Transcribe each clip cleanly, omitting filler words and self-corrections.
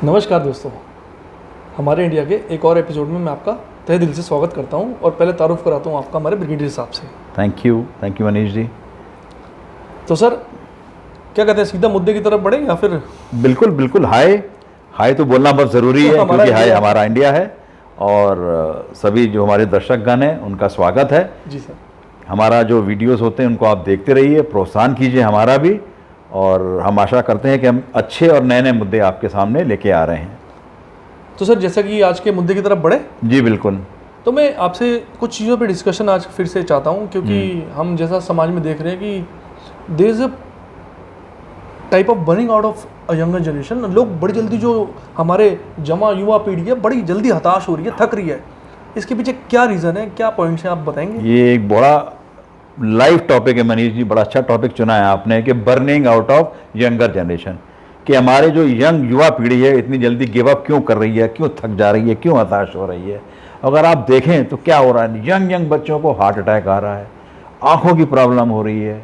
नमस्कार दोस्तों, हमारे इंडिया के एक और एपिसोड में मैं आपका तहे दिल से स्वागत करता हूं और पहले तारुफ कराता हूं आपका हमारे ब्रिगेडियर साहब से। Thank you Manish ji. तो सर, क्या कहते हैं, सीधा मुद्दे की तरफ बढ़े या फिर? बिल्कुल हाय तो बोलना बहुत ज़रूरी है क्योंकि हाय हमारा इंडिया है और सभी जो हमारे दर्शकगण हैं उनका स्वागत है। जी सर। हमारा जो वीडियोस होते हैं उनको आप देखते रहिए, प्रोत्साहन कीजिए हमारा भी, और हम आशा करते हैं कि हम अच्छे और नए मुद्दे आपके सामने लेके आ रहे हैं। तो सर, जैसा कि आज के मुद्दे की तरफ बढ़े, जी बिल्कुल। तो मैं आपसे कुछ चीज़ों पे डिस्कशन आज फिर से चाहता हूँ, क्योंकि हम जैसा समाज में देख रहे हैं कि there is a type of burning out of a younger generation. लोग बड़ी जल्दी, जो हमारे जमा युवा पीढ़ी है, बड़ी जल्दी हताश हो रही है, थक रही है। इसके पीछे क्या रीज़न है, क्या पॉइंट्स हैं, आप बताएंगे? ये एक बड़ा लाइव टॉपिक है मनीष जी, बड़ा अच्छा टॉपिक चुना है आपने कि burning out of younger generation, कि हमारे जो यंग युवा पीढ़ी है इतनी जल्दी गिव अप क्यों कर रही है, क्यों थक जा रही है, क्यों हताश हो रही है। अगर आप देखें तो क्या हो रहा है, यंग बच्चों को हार्ट अटैक आ रहा है, आंखों की प्रॉब्लम हो रही है,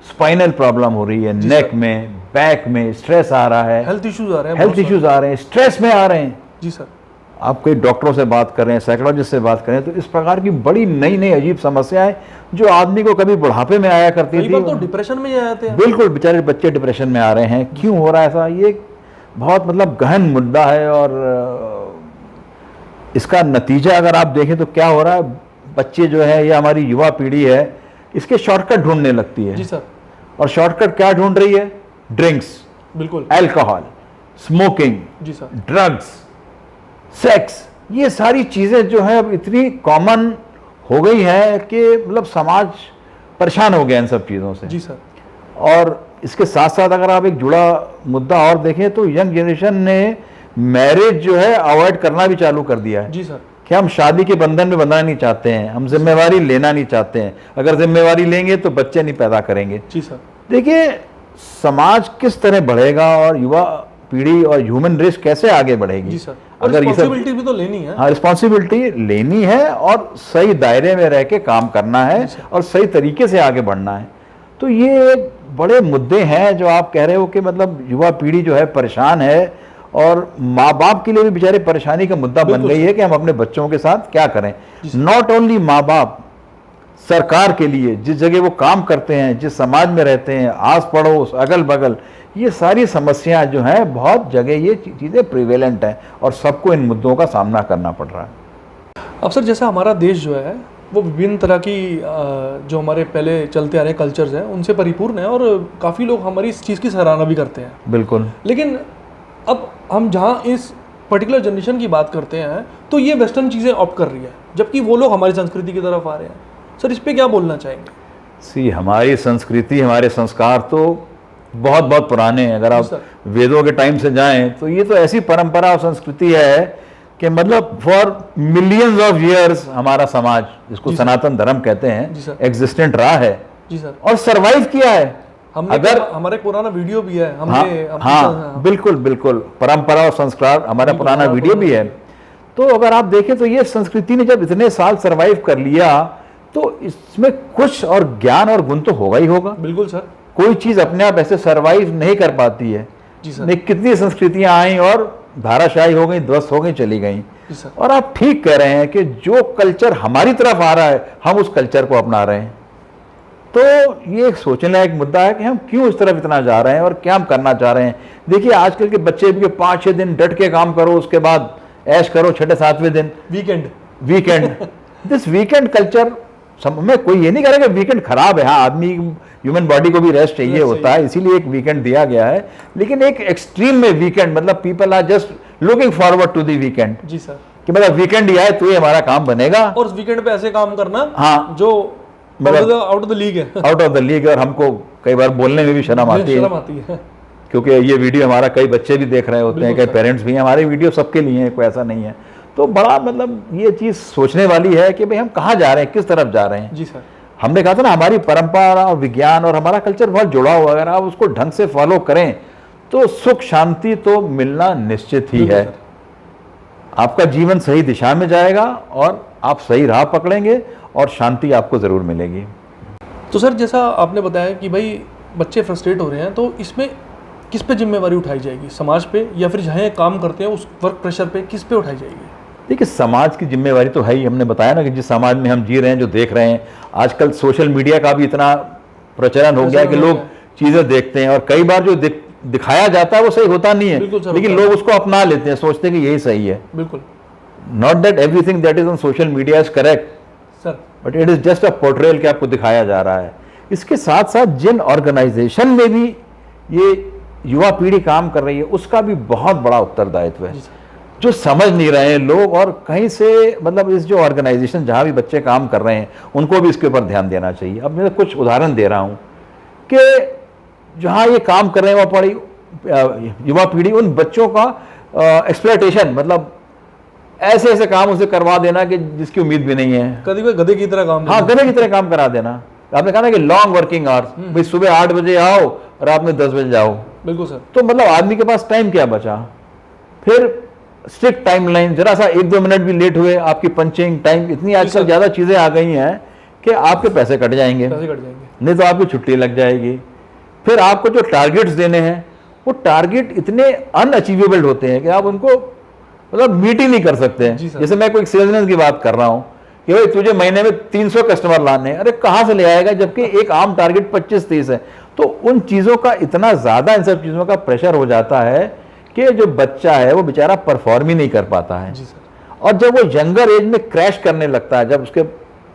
स्पाइनल प्रॉब्लम हो रही है, नेक में, बैक में स्ट्रेस आ रहा है, हेल्थ इश्यूज आ रहे हैं, स्ट्रेस में आ रहे हैं। जी सर। आप कोई डॉक्टरों से बात करें, साइकोलॉजिस्ट से बात करें, तो इस प्रकार की बड़ी नई अजीब समस्याएं जो आदमी को कभी बुढ़ापे में आया करती थी, तो डिप्रेशन में जाते हैं। बिल्कुल, बेचारे बच्चे डिप्रेशन में आ रहे हैं। क्यों हो रहा है ऐसा? ये बहुत गहन मुद्दा है और इसका नतीजा अगर आप देखें तो क्या हो रहा है, बच्चे जो है, ये हमारी युवा पीढ़ी है, इसके शॉर्टकट ढूंढने लगती है। जी सर। और शॉर्टकट क्या ढूंढ रही है? ड्रिंक्स, बिल्कुल, अल्कोहल, स्मोकिंग, जी सर, ड्रग्स, सेक्स, ये सारी चीजें जो है अब इतनी कॉमन हो गई है कि समाज परेशान हो गया इन सब चीजों से। जी सर। और इसके साथ साथ अगर आप एक जुड़ा मुद्दा और देखें तो यंग जनरेशन ने मैरिज जो है अवॉइड करना भी चालू कर दिया है। जी सर। कि हम शादी के बंधन में बंधना नहीं चाहते हैं, हम जिम्मेवारी लेना नहीं चाहते हैं। अगर जिम्मेवारी लेंगे तो बच्चे नहीं पैदा करेंगे। जी सर। देखिए, समाज किस तरह बढ़ेगा और युवा पीढ़ी और ह्यूमन रेस कैसे आगे बढ़ेगी। जी सर। और अगर रिस्पॉन्सिबिलिटी भी तो लेनी है। हाँ, रिस्पॉन्सिबिलिटी लेनी है और सही दायरे में रह के काम करना है और सही तरीके से आगे बढ़ना है। तो ये बड़े मुद्दे हैं जो आप कह रहे हो कि युवा पीढ़ी जो है परेशान है, और माँ बाप के लिए भी बेचारे परेशानी का मुद्दा बन गई है कि हम अपने बच्चों के साथ क्या करें। नॉट ओनली माँ बाप, सरकार के लिए, जिस जगह वो काम करते हैं, जिस समाज में रहते हैं, आस पड़ोस, अगल बगल, ये सारी समस्याएं जो हैं, बहुत जगह ये चीज़ें प्रिवेलेंट हैं और सबको इन मुद्दों का सामना करना पड़ रहा है। अब सर, जैसा हमारा देश जो है वो विभिन्न तरह की जो हमारे पहले चलते आ रहे कल्चर्स हैं उनसे परिपूर्ण है, और काफ़ी लोग हमारी इस चीज़ की सराहना भी करते हैं। बिल्कुल। लेकिन अब हम जहाँ इस पर्टिकुलर जनरेशन की बात करते हैं तो ये वेस्टर्न चीज़ें ऑप्ट कर रही है, जबकि वो लोग हमारी संस्कृति की तरफ आ रहे हैं। सर, इस पर क्या बोलना चाहेंगे? हमारी संस्कृति, हमारे संस्कार तो बहुत पुराने हैं। अगर आप वेदों के टाइम से जाएं तो ये तो ऐसी परंपरा और संस्कृति है कि फॉर मिलियंस ऑफ ईयर्स हमारा समाज, जिसको सनातन धर्म कहते हैं, एग्जिस्टेंट रहा है। जी सर। और सरवाइव किया है। अगर हमारे पुराना वीडियो भी है, हाँ, बिल्कुल परंपरा और संस्कार हमारा पुराना वीडियो भी है। तो अगर आप देखें तो ये संस्कृति ने जब इतने साल सरवाइव कर लिया तो इसमें कुछ और ज्ञान और गुण तो होगा ही होगा। बिल्कुल सर। कोई चीज अपने आप ऐसे सरवाइव नहीं कर पाती है। जी सर। नहीं, कितनी संस्कृतियां आई और धाराशायी हो गई, ध्वस्त हो गई, चली गई। और आप ठीक कह रहे हैं कि जो कल्चर हमारी तरफ आ रहा है हम उस कल्चर को अपना रहे हैं। तो ये एक सोचने लायक मुद्दा है कि हम क्यों इस तरफ इतना जा रहे हैं और क्या हम करना चाह रहे हैं। देखिए, आजकल के बच्चे भी 5-6 दिन डट के काम करो, उसके बाद ऐश करो 6-7वें दिन वीकेंड दिस वीकेंड कल्चर में कोई ये नहीं कह रहा कि वीकेंड खराब है। हाँ, आदमी, ह्यूमन बॉडी को भी रेस्ट चाहिए होता है, इसीलिए एक वीकेंड दिया गया है। लेकिन एक एक्सट्रीम में weekend, people are just looking forward to the weekend. जी सर। कि वीकेंड ही आए तो ये हमारा काम बनेगा, और उस वीकेंड पे ऐसे काम करना, हाँ, जो आउट ऑफ द लीग है। Out of the league. और हमको कई बार बोलने में भी शर्म आती है क्योंकि ये वीडियो हमारा कई बच्चे भी देख रहे होते हैं, कई पेरेंट्स भी हैं। हमारे वीडियो सबके लिए हैं, कोई ऐसा नहीं है। तो बड़ा ये चीज़ सोचने वाली है कि भाई हम कहाँ जा रहे हैं, किस तरफ जा रहे हैं। जी सर। हमने कहा था ना, हमारी परंपरा और विज्ञान और हमारा कल्चर बहुत जुड़ा हुआ है। अगर आप उसको ढंग से फॉलो करें तो सुख शांति तो मिलना निश्चित ही है। आपका जीवन सही दिशा में जाएगा और आप सही राह पकड़ेंगे और शांति आपको ज़रूर मिलेगी। तो सर, जैसा आपने बताया कि भाई बच्चे फ्रस्ट्रेट हो रहे हैं, तो इसमें किस पे जिम्मेवारी उठाई जाएगी, समाज पे या फिर जहाँ काम करते हैं उस वर्क प्रेशर पे किस पे उठाई जाएगी? देखिए, समाज की जिम्मेवारी तो है ही। हमने बताया ना कि जिस समाज में हम जी रहे हैं, जो देख रहे हैं, आजकल सोशल मीडिया का भी इतना प्रचलन हो गया है कि लोग चीज़ें देखते हैं और कई बार जो दिखाया जाता है वो सही होता नहीं है, लेकिन लोग उसको अपना लेते हैं, सोचते हैं कि यही सही है। बिल्कुल। Not that everything that is on social media is correct sir, but it is just a portrayal कि आपको दिखाया जा रहा है। इसके साथ साथ जिन ऑर्गेनाइजेशन में भी ये युवा पीढ़ी काम कर रही है, उसका भी बहुत बड़ा उत्तरदायित्व है, जो समझ नहीं रहे हैं लोग। और कहीं से मतलब इस जो ऑर्गेनाइजेशन जहाँ भी बच्चे काम कर रहे हैं, उनको भी इसके ऊपर ध्यान देना चाहिए। अब मैं कुछ उदाहरण दे रहा हूँ कि जहाँ ये काम कर रहे हैं, वहाँ पड़ी युवा पीढ़ी, उन बच्चों का एक्सप्लॉयटेशन, मतलब ऐसे ऐसे काम उसे करवा देना कि जिसकी उम्मीद भी नहीं है। कभी गधे की तरह काम, हाँ, गधे की तरह काम करा देना। आपने कहा ना कि लॉन्ग वर्किंग आवर्स, भाई सुबह 8 बजे आओ, रात में 10 बजे जाओ। बिल्कुल सर। तो मतलब आदमी के पास टाइम क्या बचा? फिर स्ट्रिक्ट टाइमलाइन, जरा सा 1-2 मिनट भी लेट हुए, आपकी पंचिंग टाइम, इतनी आजकल ज़्यादा चीज़ें आ गई हैं कि आपके पैसे कट जाएंगे, नहीं तो आपकी छुट्टी लग जाएगी। फिर आपको जो टारगेट्स देने हैं, वो टारगेट इतने अनअचीवेबल होते हैं कि आप उनको मतलब मीट ही नहीं कर सकते हैं। जैसे मैं कोई सेल्समैन की बात कर रहा हूँ कि भाई तुझे महीने में 300 कस्टमर लाने हैं, अरे कहाँ से ले आएगा, जबकि एक आम टारगेट 25-30 है। तो उन चीज़ों का इतना ज़्यादा, इन सब चीज़ों का प्रेशर हो जाता है कि जो बच्चा है वो बेचारा परफॉर्म ही नहीं कर पाता है। और जब वो यंगर एज में क्रैश करने लगता है, जब उसके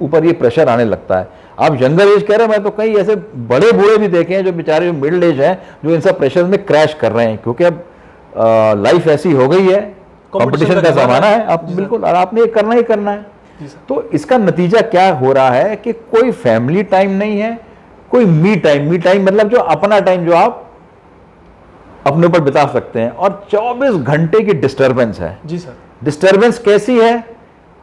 ऊपर ये प्रेशर आने लगता है, आप यंगर एज कह रहे हैं, मैं तो कई ऐसे बड़े बूढ़े भी देखे हैं जो बेचारे जो मिडिल एज हैं, जो इन सब प्रेशर में क्रैश कर रहे हैं, क्योंकि अब लाइफ ऐसी हो गई है, कंपटीशन का ज़माना है। आप बिल्कुल, और आपने ये करना ही करना है। तो इसका नतीजा क्या हो रहा है कि कोई फैमिली टाइम नहीं है, कोई मी टाइम मतलब जो अपना टाइम जो आप अपने ऊपर बिता सकते हैं, और 24 घंटे की डिस्टर्बेंस है। जी सर। डिस्टर्बेंस कैसी है?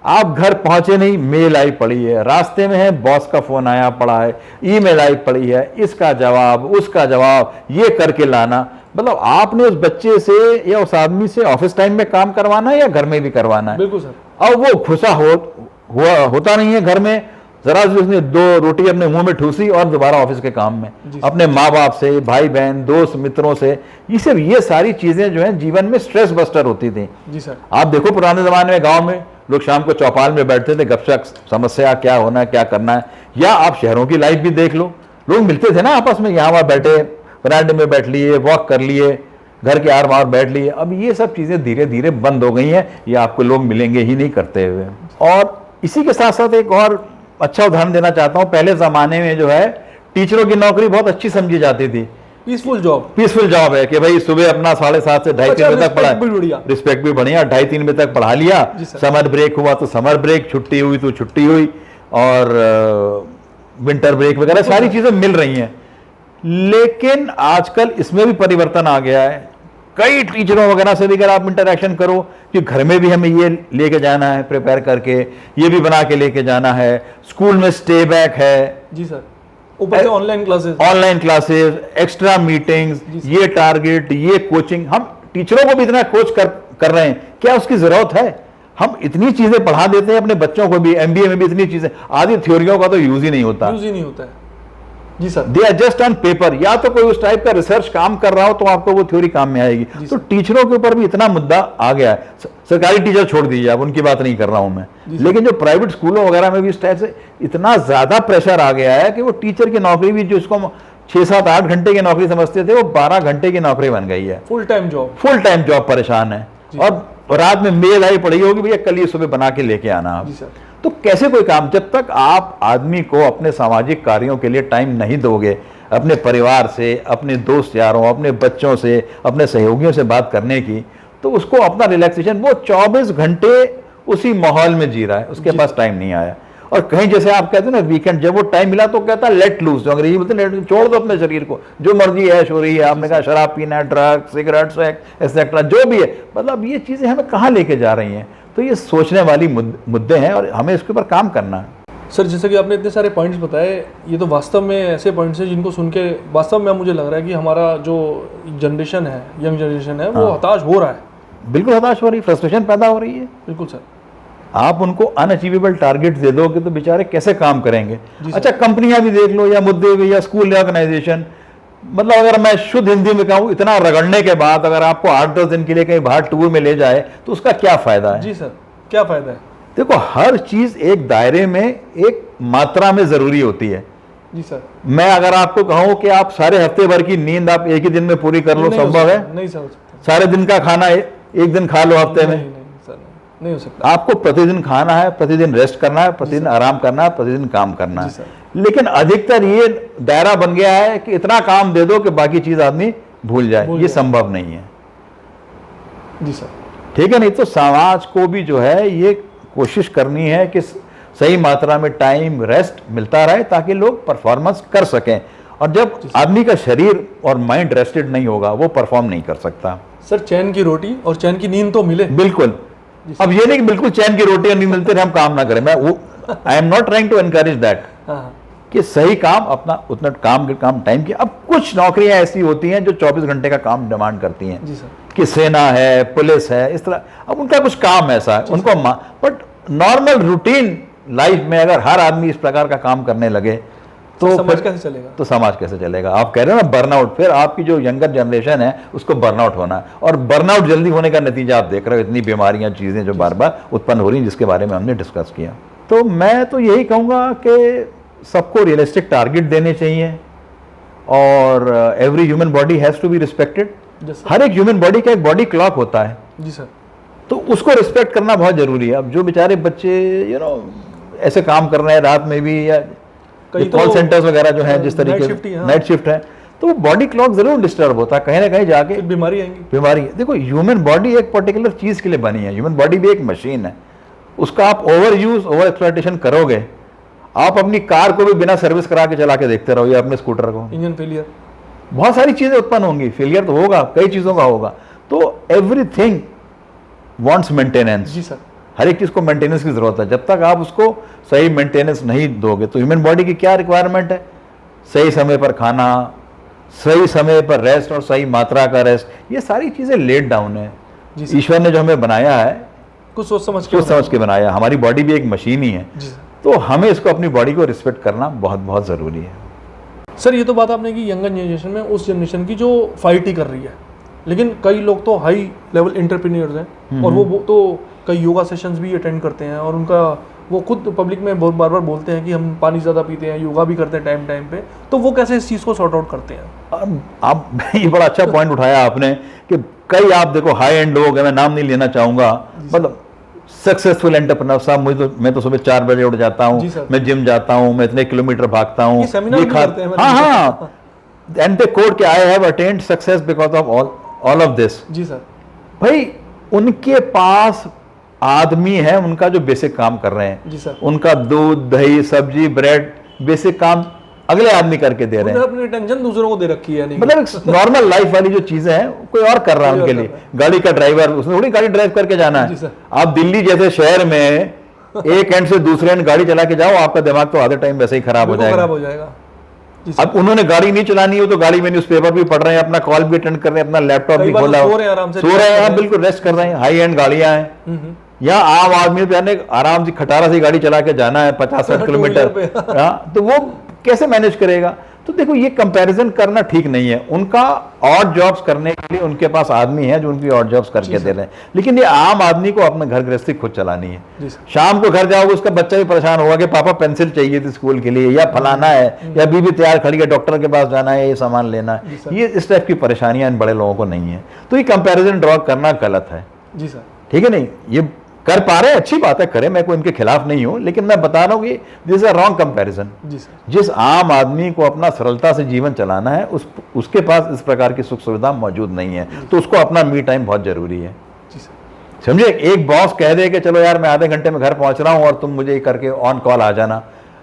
आप घर पहुंचे नहीं, मेल आई पड़ी है, रास्ते में है बॉस का फोन आया पड़ा है, ईमेल आई पड़ी है, इसका जवाब उसका जवाब, ये करके लाना। मतलब आपने उस बच्चे से या उस आदमी से ऑफिस टाइम में काम करवाना है या घर में भी करवाना है। बिल्कुल सर। अब वो खुशा होता नहीं है घर में, जरा से उसने 2 रोटी अपने मुंह में ठूसी और दोबारा ऑफिस के काम में, अपने माँ बाप से, भाई बहन, दोस्त मित्रों से। ये सारी चीजें जो हैं जीवन में स्ट्रेस बस्टर होती थी। जी सर। आप देखो पुराने जमाने में गांव में लोग शाम को चौपाल में बैठते थे, गपशप, समस्या क्या होना है, क्या करना है। या आप शहरों की लाइफ भी देख लो, लोग मिलते थे ना आपस में, यहाँ वहाँ बैठे, वरांडे में बैठ लिए, वॉक कर लिए, घर के आर पार बैठ लिए। अब ये सब चीजें धीरे धीरे बंद हो गई हैं, ये आपको लोग मिलेंगे ही नहीं करते हुए। और इसी के साथ साथ एक और अच्छा उदाहरण देना चाहता हूँ। पहले जमाने में जो है टीचरों की नौकरी बहुत अच्छी समझी जाती थी, पीसफुल जॉब है कि भाई सुबह अपना 7:30 से 2:30-3 बजे तक पढ़ा, रिस्पेक्ट भी बढ़िया, 2:30-3 बजे तक पढ़ा लिया, समर ब्रेक हुआ तो समर ब्रेक, छुट्टी हुई तो छुट्टी हुई, और विंटर ब्रेक वगैरह सारी चीजें मिल रही हैं। लेकिन आजकल इसमें भी परिवर्तन आ गया है। कई टीचरों वगैरह से भी अगर आप इंटरेक्शन करो कि घर में भी हमें ये लेके जाना है प्रिपेयर करके, ये भी बना के लेके जाना है, स्कूल में स्टे बैक है। जी सर। ऊपर से ऑनलाइन क्लासेस, एक्स्ट्रा मीटिंग्स, ये टारगेट, ये कोचिंग। हम टीचरों को भी इतना कोच कर रहे हैं, क्या उसकी जरूरत है? हम इतनी चीजें पढ़ा देते हैं अपने बच्चों को भी, MBA में भी इतनी चीजें, आधी थ्योरियों का तो यूज ही नहीं होता है। जी sir. They are just on paper. या तो कोई उस टाइप का रिसर्च काम कर रहा हो तो आपको वो थ्योरी काम में आएगी। तो टीचरों के ऊपर भी इतना मुद्दा आ गया है। सरकारी टीचर छोड़ दीजिए, अब उनकी बात नहीं कर रहा हूं मैं, लेकिन जो प्राइवेट स्कूलों वगैरह में भी इस टाइप से इतना ज्यादा प्रेशर आ गया है कि वो टीचर की नौकरी भी, जो उसको 6-7-8 घंटे की नौकरी समझते थे, वो 12 घंटे की नौकरी बन गई है। फुल टाइम जॉब परेशान है। और रात में मेल आई पड़ी होगी, भैया कल ये सुबह बना के लेके आना। तो कैसे कोई काम, जब तक आप आदमी को अपने सामाजिक कार्यों के लिए टाइम नहीं दोगे, अपने परिवार से, अपने दोस्त यारों, अपने बच्चों से, अपने सहयोगियों से बात करने की, तो उसको अपना रिलैक्सेशन, वो 24 घंटे उसी माहौल में जी रहा है, उसके पास टाइम नहीं आया। और कहीं जैसे आप कहते हैं ना वीकेंड, जब वो टाइम मिला तो कहता है लेट लूज, जो अंग्रेजी बोलते हैं छोड़ दो अपने शरीर को, जो मर्जी ऐश हो रही है। आपने कहा शराब पीना, ड्रग्स, सिगरेट्स, एक्सेट्रा, जो भी है, मतलब ये चीजें हमें कहाँ लेके जा रही हैं? तो ये सोचने वाली मुद्दे हैं और हमें इसके ऊपर काम करना है। सर, जैसे कि आपने इतने सारे पॉइंट्स बताए, ये तो वास्तव में ऐसे पॉइंट्स हैं जिनको सुन के वास्तव में मुझे लग रहा है कि हमारा जो जनरेशन है, यंग जनरेशन है, वो हताश हो रहा है। बिल्कुल हताश हो रही है, फ्रस्ट्रेशन पैदा हो रही है। बिल्कुल सर। आप उनको अनअचीवेबल टारगेट दे दोगे तो बेचारे कैसे काम करेंगे? अच्छा, कंपनियां भी देख लो, या मुद्दे भी, या स्कूल ऑर्गेनाइजेशन, मतलब अगर मैं शुद्ध हिंदी में कहूँ, इतना रगड़ने के बाद अगर आपको 8-10 दिन के लिए कहीं बाहर टूर में ले जाए तो उसका क्या फायदा है? जी सर, क्या फायदा है? देखो, हर चीज एक दायरे में, एक मात्रा में जरूरी होती है। जी सर। मैं अगर आपको कहूँ कि आप सारे हफ्ते भर की नींद आप एक ही दिन में पूरी कर लो, संभव है? नहीं सर, हो सकता। सारे दिन का खाना एक दिन खा लो हफ्ते में? नहीं सर, नहीं हो सकता। आपको प्रतिदिन खाना है, प्रतिदिन रेस्ट करना है, प्रतिदिन आराम करना है, प्रतिदिन काम करना है। लेकिन अधिकतर ये दायरा बन गया है कि इतना काम दे दो कि बाकी चीज आदमी भूल जाए। ये संभव नहीं है। जी सर। ठीक है, नहीं तो समाज को भी जो है ये कोशिश करनी है कि सही मात्रा में टाइम, रेस्ट मिलता रहे ताकि लोग परफॉर्मेंस कर सकें। और जब आदमी का शरीर और माइंड रेस्टेड नहीं होगा, वो परफॉर्म नहीं कर सकता। सर, चैन की रोटी और चैन की नींद तो मिले। बिल्कुल। अब ये नहीं कि बिल्कुल चैन की रोटी और नींद मिलते रहे हम काम ना करें। मैं वो I am not trying to encourage that कि सही काम अपना उतना काम टाइम की। अब कुछ नौकरियां ऐसी होती हैं जो 24 घंटे का काम डिमांड करती हैं। जी सर। कि सेना है, पुलिस है, इस तरह। अब उनका कुछ काम ऐसा है उनको, बट नॉर्मल रूटीन लाइफ में अगर हर आदमी इस प्रकार का काम करने लगे तो समाज कैसे चलेगा? तो समाज कैसे चलेगा? आप कह रहे हो ना बर्नआउट, फिर आपकी जो यंगर जनरेशन है उसको बर्नआउट होना है। और बर्नआउट जल्दी होने का नतीजा आप देख रहे हो, इतनी बीमारियां, चीजें जो बार बार उत्पन्न हो रही हैं, जिसके बारे में हमने डिस्कस किया। तो मैं तो यही कहूँगा कि सबको रियलिस्टिक टारगेट देने चाहिए और every human body has to be respected. हर एक ह्यूमन बॉडी का एक बॉडी क्लॉक होता है। जी सर। तो उसको रिस्पेक्ट करना बहुत जरूरी है। अब जो बेचारे बच्चे ऐसे काम कर रहे हैं रात में भी, या कॉल सेंटर्स वगैरह जो है जिस तरीके से नाइट शिफ्ट है, तो बॉडी क्लॉक जरूर डिस्टर्ब होता है, कहीं ना कहीं जाके बीमारी आएंगी। बीमारी। देखो, ह्यूमन बॉडी एक पर्टिकुलर चीज के लिए बनी है। ह्यूमन बॉडी भी एक मशीन है। उसका आप ओवर यूज, ओवर एक्सप्लॉइटेशन करोगे, आप अपनी कार को भी बिना सर्विस करा के चला के देखते रहो, या अपने स्कूटर को, इंजन फेलियर, बहुत सारी चीजें उत्पन्न होंगी। फेलियर तो होगा, कई चीजों का होगा। तो एवरीथिंग वांट्स मेंटेनेंस। जी सर। हर एक चीज को मेंटेनेंस की जरूरत है। जब तक आप उसको सही मेंटेनेंस नहीं दोगे तो ह्यूमन बॉडी की क्या रिक्वायरमेंट है? सही समय पर खाना, सही समय पर रेस्ट और सही मात्रा का रेस्ट। ये सारी चीजें लेट डाउन है। ईश्वर ने जो हमें बनाया है कुछ सोच समझ के बनाया। हमारी बॉडी भी एक मशीन ही है। तो हमें इसको, अपनी बॉडी को रिस्पेक्ट करना बहुत बहुत जरूरी है। सर, ये तो बात आपने की यंगर जनरेशन में, उस जनरेशन की जो फाइट ही कर रही है, लेकिन कई लोग तो हाई लेवल एंटरप्रेन्योर्स हैं और वो तो कई योगा सेशंस भी अटेंड करते हैं और उनका वो खुद पब्लिक में बहुत बार बोलते हैं कि हम पानी ज़्यादा पीते हैं, योगा भी करते हैं टाइम टाइम पे। तो वो कैसे इस चीज़ को सॉर्ट आउट करते हैं? आप ये बड़ा अच्छा पॉइंट उठाया आपने कि कई, आप देखो, हाई एंड लोग हैं, मैं नाम नहीं लेना चाहूँगा, मतलब सक्सेसफुल एंटरप्रेन्योर साहब, मैं तो सुबह 4 बजे उठ जाता हूँ, मैं जिम जाता हूँ, मैं इतने किलोमीटर भागता हूँ, हाँ, एंड दे कोड के I have attained success because of all of this. जी सर। भाई, उनके पास आदमी है उनका जो बेसिक काम कर रहे हैं। जी सर। उनका दूध, दही, सब्जी, ब्रेड, बेसिक काम अगले आदमी करके दे रहे हैं। अपनी टेंशन दूसरों को दे रखी है, नहीं मतलब नॉर्मल लाइफ वाली जो चीजें हैं कोई और कर रहा है उनके लिए। गाड़ी का ड्राइवर, उसने थोड़ी गाड़ी ड्राइव करके जाना है। आप दिल्ली जैसे शहर में एक एंड से दूसरे एंड गाड़ी चला के जाओ, आपका दिमाग तो आधे टाइम वैसे ही खराब हो जाएगा। अब उन्होंने गाड़ी नहीं चलानी हो तो गाड़ी में न्यूज़पेपर भी पढ़ रहे हैं, अपना कॉल भी अटेंड कर रहे हैं, अपना लैपटॉप भी खोला, सो रहे हैं, बिल्कुल रेस्ट कर रहे हैं। हाई एंड गाड़ियां हैं। या आम आदमी पे आराम से खटारा से गाड़ी चला के जाना है 50-60 किलोमीटर, तो वो कैसे मैनेज करेगा? तो देखो, ये कंपैरिजन करना ठीक नहीं है। उनका ऑड जॉब्स करने के लिए उनके पास आदमी है जो उनकी ऑड जॉब्स करके दे रहे हैं, लेकिन ये आम आदमी को अपना घर गृहस्थी खुद चलानी है। शाम को घर जाओगे, उसका बच्चा भी परेशान होगा कि पापा पेंसिल चाहिए थी स्कूल के लिए, या फलाना है, या बीबी तैयार खड़ी है, डॉक्टर के पास जाना है, ये सामान लेना है। ये इस टाइप की परेशानियां इन बड़े लोगों को नहीं है। तो ये कंपेरिजन ड्रॉ करना गलत है। जी सर। ठीक है, नहीं, ये कर पा रहे हैं, अच्छी बात है, करें, मैं कोई इनके खिलाफ नहीं हूं, लेकिन मैं बता रहा हूं कि this is a wrong comparison. जिस आम आदमी को अपना सरलता से जीवन चलाना है, उसके पास इस प्रकार की सुख सुविधा मौजूद नहीं है, तो उसको अपना मी टाइम बहुत जरूरी है। समझे? एक बॉस कह दे कि चलो यार मैं आधे घंटे में घर पहुंच रहा हूं और तुम मुझे करके ऑन कॉल आ जाना।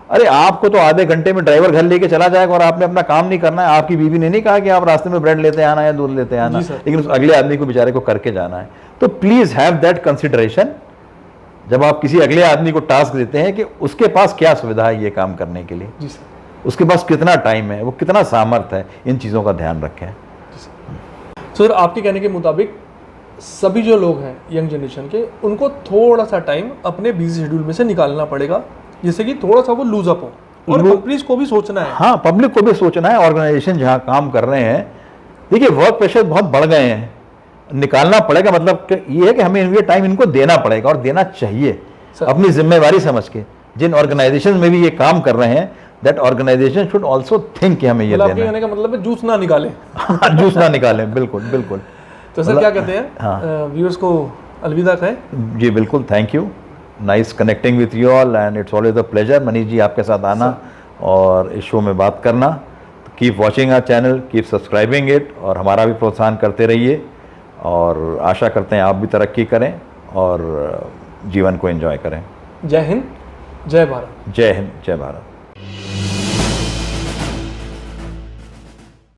अरे, आपको तो आधे घंटे में ड्राइवर घर लेके चला जाएगा और आपने अपना काम नहीं करना है। आपकी बीवी ने नहीं कहा कि आप रास्ते में ब्रेड लेते आना या दूध लेते आना, लेकिन उस अगले आदमी को बेचारे को करके जाना है। तो प्लीज हैव दैट कंसिडरेशन जब आप किसी अगले आदमी को टास्क देते हैं कि उसके पास क्या सुविधा है ये काम करने के लिए। जी सर। उसके पास कितना टाइम है, वो कितना सामर्थ्य है, इन चीज़ों का ध्यान रखें। सर, आपके कहने के मुताबिक सभी जो लोग हैं यंग जनरेशन के, उनको थोड़ा सा टाइम अपने बिजी शेड्यूल में से निकालना पड़ेगा, जिससे कि थोड़ा सा वो लूज अप हो। और लोग- कंपनीज को भी सोचना है। हाँ, पब्लिक को भी सोचना है। ऑर्गेनाइजेशन जहाँ काम कर रहे हैं, देखिए वर्क प्रेशर बहुत बढ़ गए हैं, निकालना पड़ेगा। मतलब कि ये है कि हमें ये टाइम इनको देना पड़ेगा और देना चाहिए सर। अपनी जिम्मेवारी समझ के। जिन ऑर्गेनाइजेशन में भी ये काम कर रहे हैं, that organization should also think कि हमें ये मतलब आपके देना कहने का मतलब है जूस ना निकाले। है। जूस ना निकालें, बिल्कुल बिल्कुल। तो सर क्या कहते हाँ। हैं, व्यूअर्स को अलविदा कहें। जी बिल्कुल, thank you, nice connecting with you all and it's always a pleasure Manish ji आपके साथ आना और इस शो में बात करना। Keep watching our channel, keep subscribing it और हमारा भी प्रोत्साहन करते रहिए और आशा करते हैं आप भी तरक्की करें और जीवन को एंजॉय करें। जय हिंद, जय भारत। जय हिंद, जय भारत।